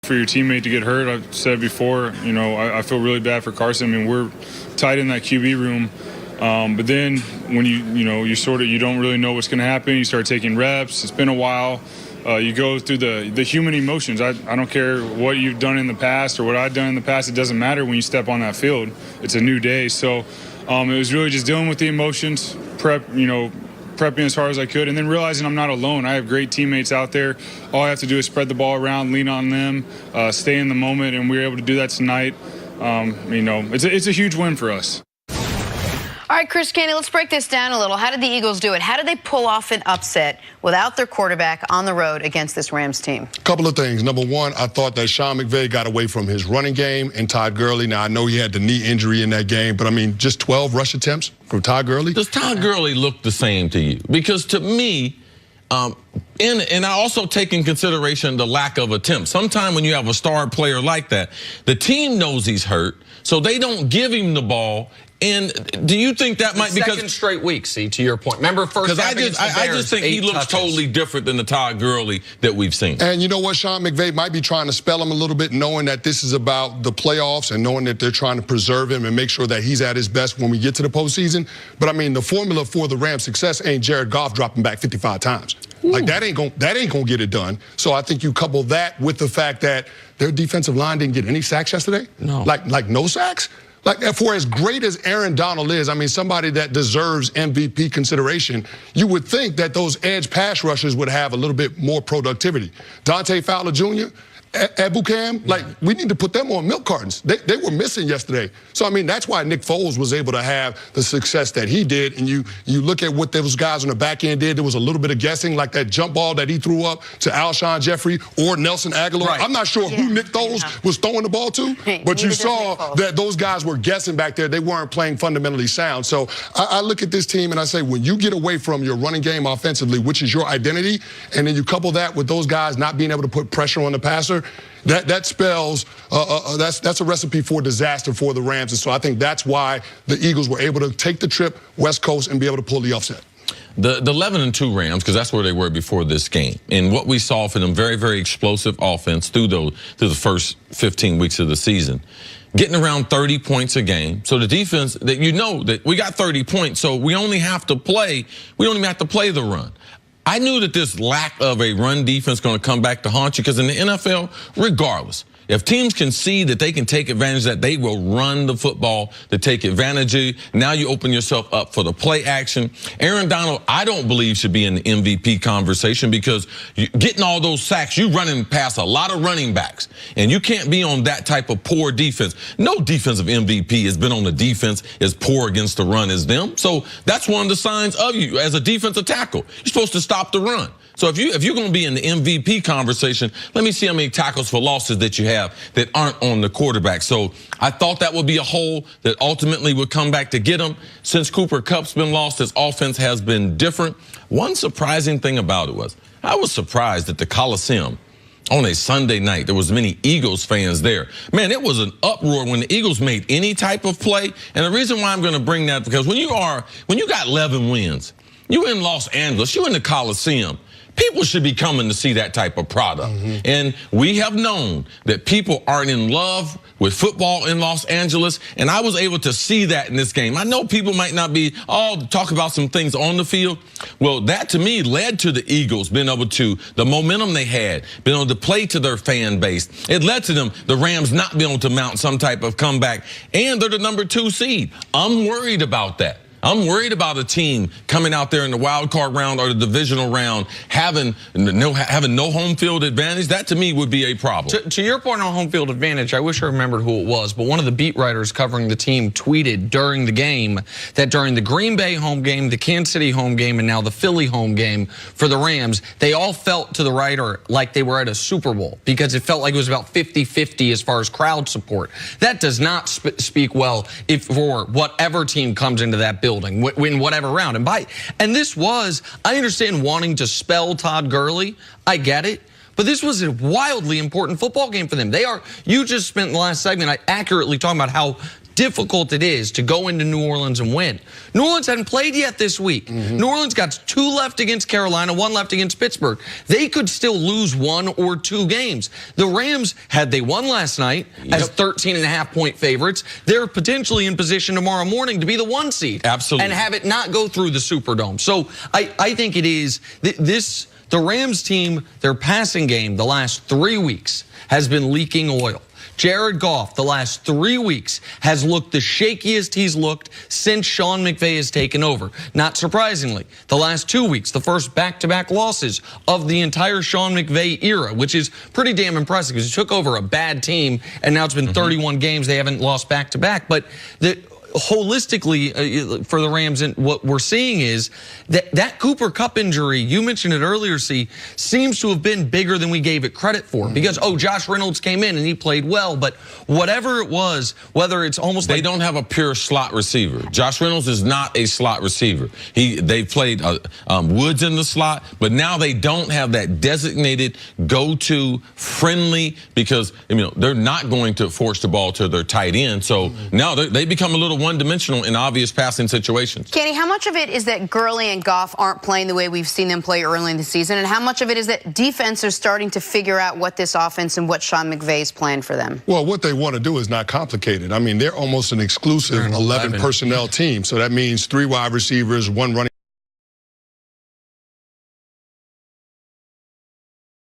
For your teammate to get hurt, I've said before, you know, I feel really bad for Carson. I mean, we're tight in that QB room. But then when you don't really know what's going to happen. You start taking reps. It's been a while. You go through the human emotions. I don't care what you've done in the past or what I've done in the past. It doesn't matter when you step on that field. It's a new day. So it was really just dealing with the emotions, prepping as hard as I could, and then realizing I'm not alone. I have great teammates out there. All I have to do is spread the ball around, lean on them, stay in the moment, and we were able to do that tonight. It's a huge win for us. All right, Chris Canty, let's break this down a little. How did the Eagles do it? How did they pull off an upset without their quarterback on the road against this Rams team? A couple of things. Number one, I thought that Sean McVay got away from his running game and Todd Gurley. Now, I know he had the knee injury in that game, but, I mean, just 12 rush attempts from Todd Gurley. Does Todd Gurley look the same to you? Because to me, and I also take in consideration the lack of attempts. Sometimes when you have a star player like that, the team knows he's hurt, so they don't give him the ball. And do you think that might be because second straight week? See, to your point, remember first? Because I just think he looks totally different than the Todd Gurley that we've seen. And you know what, Sean McVay might be trying to spell him a little bit, knowing that this is about the playoffs and knowing that they're trying to preserve him and make sure that he's at his best when we get to the postseason. But I mean, the formula for the Rams' success ain't Jared Goff dropping back 55 times. Ooh. Like that ain't gonna get it done. So I think you couple that with the fact that their defensive line didn't get any sacks yesterday. No, like no sacks. Like, for as great as Aaron Donald is, I mean, somebody that deserves MVP consideration, you would think that those edge pass rushers would have a little bit more productivity. Dante Fowler Jr., Ebukam, like, we need to put them on milk cartons. They were missing yesterday. So, I mean, that's why Nick Foles was able to have the success that he did. And you look at what those guys on the back end did, there was a little bit of guessing, like that jump ball that he threw up to Alshon Jeffrey or Nelson Aguilar. Right. I'm not sure who Nick Foles was throwing the ball to, but you saw that those guys were guessing back there. They weren't playing fundamentally sound. So I look at this team and I say, when you get away from your running game offensively, which is your identity, and then you couple that with those guys not being able to put pressure on the passer, that spells that's a recipe for disaster for the Rams. And so I think that's why the Eagles were able to take the trip West Coast and be able to pull the upset. The 11-2 Rams, because that's where they were before this game, and what we saw from them, very, very explosive offense through the first 15 weeks of the season, getting around 30 points a game. So the defense, that you know that we got 30 points, so we don't even have to play the run. I knew that this lack of a run defense going to come back to haunt you, because in the NFL, regardless, if teams can see that they can take advantage of that, they will run the football to take advantage of you. Now you open yourself up for the play action. Aaron Donald, I don't believe, should be in the MVP conversation, because getting all those sacks, you running past a lot of running backs, and you can't be on that type of poor defense. No defensive MVP has been on the defense as poor against the run as them. So that's one of the signs of you as a defensive tackle. You're supposed to stop the run. So if you're going to be in the MVP conversation, let me see how many tackles for losses that you have that aren't on the quarterback. So I thought that would be a hole that ultimately would come back to get him. Since Cooper Kupp's been lost, his offense has been different. One surprising thing about it was I was surprised at the Coliseum on a Sunday night. There was many Eagles fans there. Man, it was an uproar when the Eagles made any type of play. And the reason why I'm going to bring that, because when you got 11 wins, you in Los Angeles, you in the Coliseum, people should be coming to see that type of product. Mm-hmm. And we have known that people aren't in love with football in Los Angeles, and I was able to see that in this game. I know people might not be talk about some things on the field. Well, that to me led to the Eagles being able to, the momentum they had, being able to play to their fan base. It led to them, the Rams, not being able to mount some type of comeback, and they're the #2 seed. I'm worried about that. I'm worried about a team coming out there in the wild card round or the divisional round having no home field advantage. That to me would be a problem. To your point on home field advantage, I wish I remembered who it was, but one of the beat writers covering the team tweeted during the game that during the Green Bay home game, the Kansas City home game, and now the Philly home game for the Rams, they all felt to the writer like they were at a Super Bowl, because it felt like it was about 50-50 as far as crowd support. That does not speak well for whatever team comes into that building. Win whatever round. And this was, I understand wanting to spell Todd Gurley. I get it. But this was a wildly important football game for them. You just spent the last segment accurately talking about how difficult it is to go into New Orleans and win. New Orleans hadn't played yet this week. New Orleans got 2 left against Carolina, 1 left against Pittsburgh. They could still lose 1 or 2 games. The Rams, had they won last night as 13.5-point favorites, they're potentially in position tomorrow morning to be the 1 seed. Absolutely. And have it not go through the Superdome. So I think it is the Rams team, their passing game the last 3 weeks has been leaking oil. Jared Goff, the last 3 weeks, has looked the shakiest he's looked since Sean McVay has taken over. Not surprisingly, the last 2 weeks, the first back-to-back losses of the entire Sean McVay era, which is pretty damn impressive because he took over a bad team, and now it's been 31 games. They haven't lost back-to-back. But holistically, for the Rams, and what we're seeing is that Cooper Kupp injury, you mentioned it earlier, seems to have been bigger than we gave it credit for. Because, Josh Reynolds came in and he played well, but whatever it was, whether it's almost they don't have a pure slot receiver. Josh Reynolds is not a slot receiver. They played Woods in the slot, but now they don't have that designated go-to friendly, because they're not going to force the ball to their tight end. So now they become a little one-dimensional in obvious passing situations. Kenny, how much of it is that Gurley and Goff aren't playing the way we've seen them play early in the season, and how much of it is that defense are starting to figure out what this offense and what Sean McVay's plan for them? Well, what they want to do is not complicated. I mean, they're almost an exclusive 11 personnel team. So that means 3 wide receivers, 1 running